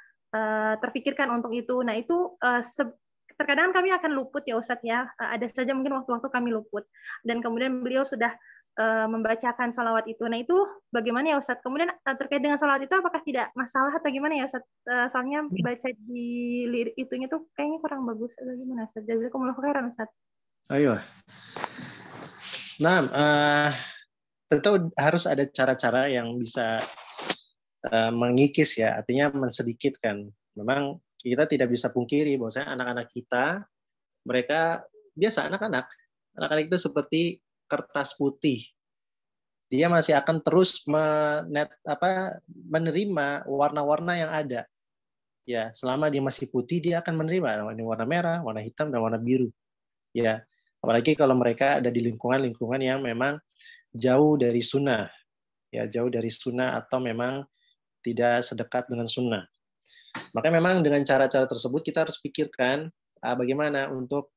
[SPEAKER 3] terpikirkan untuk itu. Nah itu terkadang kami akan luput ya Ustadz ya. Ada saja mungkin waktu-waktu kami luput dan kemudian beliau sudah membacakan sholawat itu. Nah itu bagaimana ya Ustadz? Kemudian terkait dengan sholawat itu apakah tidak masalah atau gimana ya Ustadz? Soalnya baca di lirik itunya tuh kayaknya kurang bagus atau gimana Ustadz? Jazakumullah khairan Ustadz.
[SPEAKER 1] Ayo. Nah, tentu harus ada cara-cara yang bisa mengikis ya, artinya mensedikitkan. Memang kita tidak bisa pungkiri bahwasanya anak-anak kita mereka biasa anak-anak itu seperti kertas putih. Dia masih akan terus menerima warna-warna yang ada. Ya, selama dia masih putih dia akan menerima warna merah, warna hitam dan warna biru. Ya, apalagi kalau mereka ada di lingkungan yang memang jauh dari sunnah. Ya, jauh dari sunnah atau memang tidak sedekat dengan sunnah. Maka memang dengan cara-cara tersebut kita harus pikirkan bagaimana untuk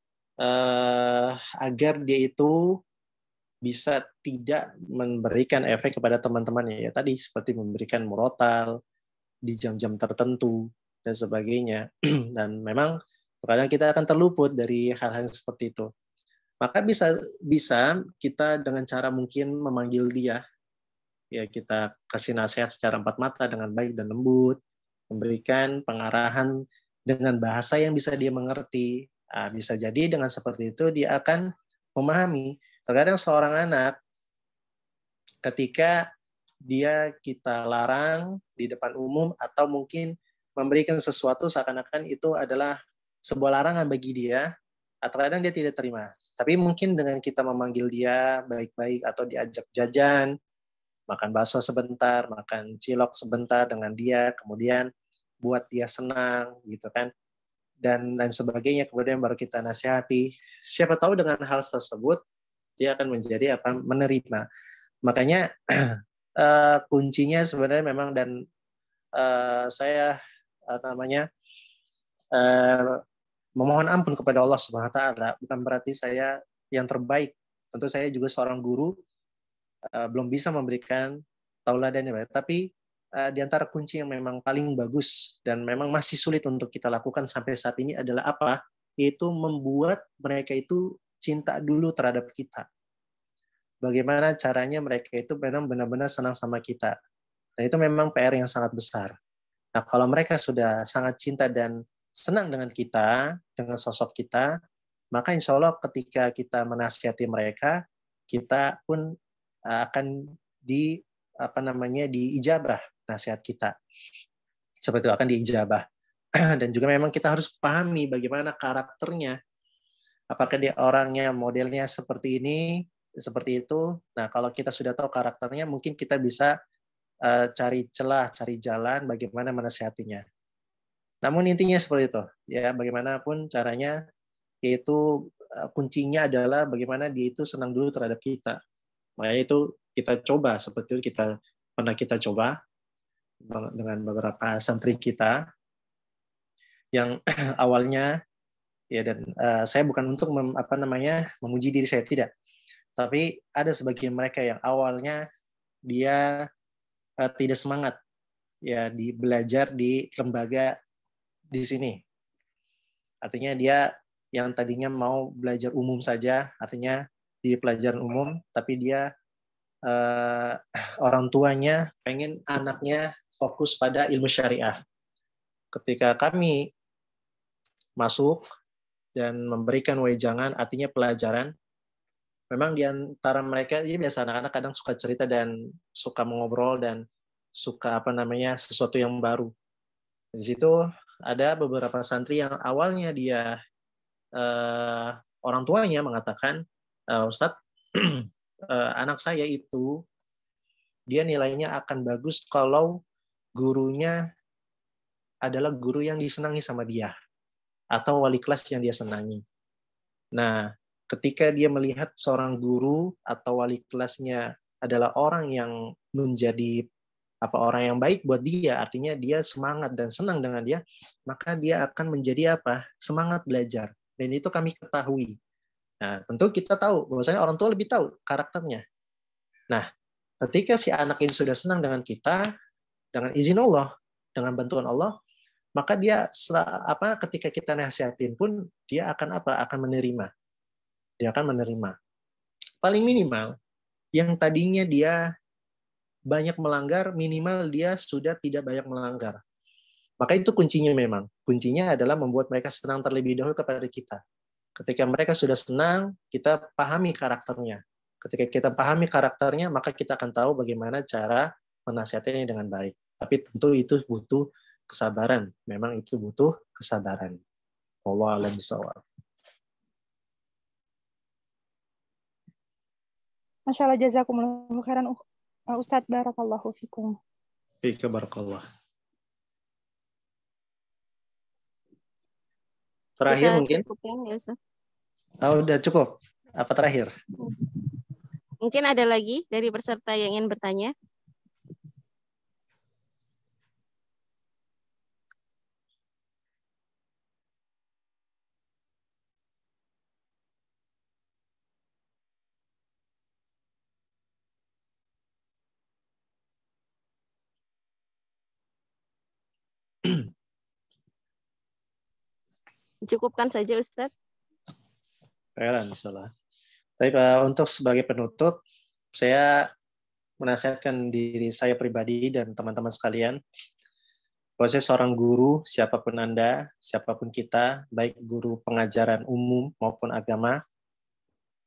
[SPEAKER 1] agar dia itu bisa tidak memberikan efek kepada teman-temannya. Ya tadi seperti memberikan murotal di jam-jam tertentu dan sebagainya. Dan memang kadang kita akan terluput dari hal-hal seperti itu. Maka bisa kita dengan cara mungkin memanggil dia, ya kita kasih nasihat secara empat mata dengan baik dan lembut, memberikan pengarahan dengan bahasa yang bisa dia mengerti. Bisa jadi dengan seperti itu dia akan memahami. Terkadang seorang anak ketika kita larang di depan umum atau mungkin memberikan sesuatu seakan-akan itu adalah sebuah larangan bagi dia, terkadang dia tidak terima. Tapi mungkin dengan kita memanggil dia baik-baik atau diajak jajan, makan bakso sebentar, makan cilok sebentar dengan dia, kemudian buat dia senang gitu kan, dan sebagainya, kemudian baru kita nasihati. Siapa tahu dengan hal tersebut dia akan menjadi menerima. Makanya kuncinya sebenarnya memang, dan saya memohon ampun kepada Allah Subhanahu wa taala, bukan berarti saya yang terbaik. Tentu saya juga seorang guru, belum bisa memberikan tauladan yang baik, tapi di antara kunci yang memang paling bagus dan memang masih sulit untuk kita lakukan sampai saat ini adalah apa? Yaitu membuat mereka itu cinta dulu terhadap kita. Bagaimana caranya mereka itu memang benar-benar senang sama kita. Dan itu memang PR yang sangat besar. Nah, kalau mereka sudah sangat cinta dan senang dengan kita, dengan sosok kita, maka insya Allah ketika kita menasihati mereka, kita pun akan diijabah nasihat kita. Seperti itu akan diijabah. Dan juga memang kita harus pahami bagaimana karakternya. Apakah dia orangnya modelnya seperti ini, seperti itu. Nah, kalau kita sudah tahu karakternya, mungkin kita bisa cari celah, cari jalan bagaimana menasihatinya. Namun intinya seperti itu, ya bagaimanapun caranya, yaitu kuncinya adalah bagaimana dia itu senang dulu terhadap kita. Makanya itu kita coba seperti itu, pernah kita coba dengan beberapa santri kita yang awalnya ya, dan saya bukan untuk memuji diri saya, tidak, tapi ada sebagian mereka yang awalnya dia tidak semangat ya belajar di lembaga di sini. Artinya dia yang tadinya mau belajar umum saja, artinya di pelajaran umum, tapi dia orang tuanya pengen anaknya fokus pada ilmu syariah. Ketika kami masuk dan memberikan wejangan, artinya pelajaran, memang di antara mereka, ini biasa anak-anak kadang suka cerita dan suka mengobrol dan suka sesuatu yang baru. Di situ ada beberapa santri yang awalnya dia orang tuanya mengatakan, Ustadz, anak saya itu dia nilainya akan bagus kalau gurunya adalah guru yang disenangi sama dia atau wali kelas yang dia senangi. Nah, ketika dia melihat seorang guru atau wali kelasnya adalah orang yang menjadi orang yang baik buat dia, artinya dia semangat dan senang dengan dia, maka dia akan menjadi semangat belajar. Dan itu kami ketahui. Nah, tentu kita tahu bahwasanya orang tua lebih tahu karakternya. Nah, ketika si anak ini sudah senang dengan kita, dengan izin Allah, dengan bantuan Allah, maka dia ketika kita nasihatin pun dia akan menerima. Dia akan menerima. Paling minimal yang tadinya dia banyak melanggar, minimal dia sudah tidak banyak melanggar. Maka itu kuncinya memang. Kuncinya adalah membuat mereka senang terlebih dahulu kepada kita. Ketika mereka sudah senang, kita pahami karakternya. Ketika kita pahami karakternya, maka kita akan tahu bagaimana cara menasihatinya dengan baik. Tapi tentu itu butuh kesabaran. Memang itu butuh kesabaran. Wallahu a'lam bishawab.
[SPEAKER 3] Masya Allah, jazakumullahu khairan Ustadz, barakallahu fikum.
[SPEAKER 1] Fika barakallah. Terakhir
[SPEAKER 2] Kita
[SPEAKER 1] mungkin?
[SPEAKER 2] Cukupin, ya, Ustaz.
[SPEAKER 1] Udah cukup. Apa terakhir?
[SPEAKER 2] Mungkin ada lagi dari peserta yang ingin bertanya? Cukupkan saja, Ustadz.
[SPEAKER 1] Khairan, insyaallah. Tapi untuk sebagai penutup, saya menasihatkan diri saya pribadi dan teman-teman sekalian, bahwa saya seorang guru, siapapun Anda, siapapun kita, baik guru pengajaran umum maupun agama,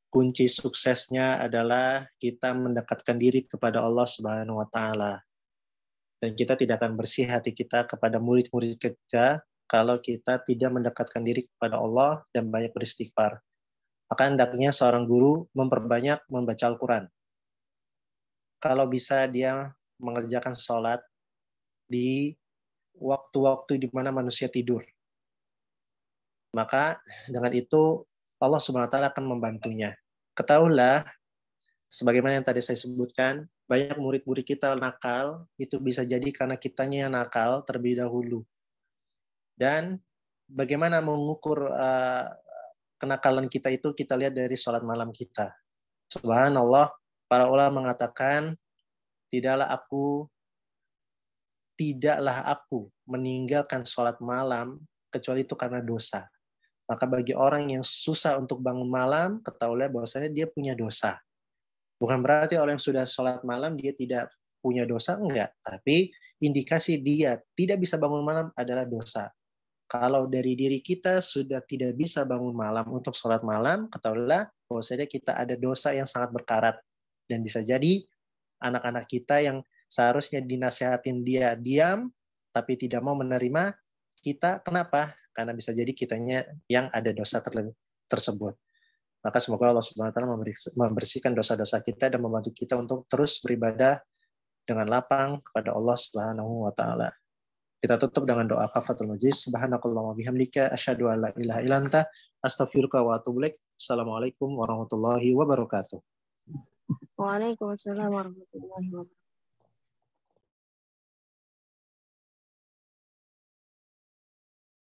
[SPEAKER 1] kunci suksesnya adalah kita mendekatkan diri kepada Allah Subhanahu wa taala. Dan kita tidak akan bersih hati kita kepada murid-murid kita kalau kita tidak mendekatkan diri kepada Allah dan banyak beristighfar. Maka hendaknya seorang guru memperbanyak membaca Al-Quran. Kalau bisa dia mengerjakan sholat di waktu-waktu di mana manusia tidur. Maka dengan itu Allah Subhanahu wa taala akan membantunya. Ketahuilah, sebagaimana yang tadi saya sebutkan, banyak murid-murid kita nakal, itu bisa jadi karena kitanya yang nakal terlebih dahulu. Dan bagaimana mengukur kenakalan kita itu, kita lihat dari sholat malam kita. Subhanallah, para ulama mengatakan, tidaklah aku meninggalkan sholat malam, kecuali itu karena dosa. Maka bagi orang yang susah untuk bangun malam, ketahuilah bahwasanya dia punya dosa. Bukan berarti orang yang sudah sholat malam, dia tidak punya dosa? Enggak. Tapi indikasi dia tidak bisa bangun malam adalah dosa. Kalau dari diri kita sudah tidak bisa bangun malam untuk sholat malam, ketahuilah bahwasanya kita ada dosa yang sangat berkarat. Dan bisa jadi anak-anak kita yang seharusnya dinasihatin dia diam, tapi tidak mau menerima kita. Kenapa? Karena bisa jadi kitanya yang ada dosa tersebut. Maka semoga Allah Subhanahu wa taala membersihkan dosa-dosa kita dan membantu kita untuk terus beribadah dengan lapang kepada Allah Subhanahu wa taala. Kita tutup dengan doa kafaratul majlis. Subhanakallahumma bihamdika asyhadu an la ilaha illa anta astaghfiruka wa atubu ilaik. Assalamualaikum warahmatullahi wabarakatuh.
[SPEAKER 2] Waalaikumsalam warahmatullahi wabarakatuh.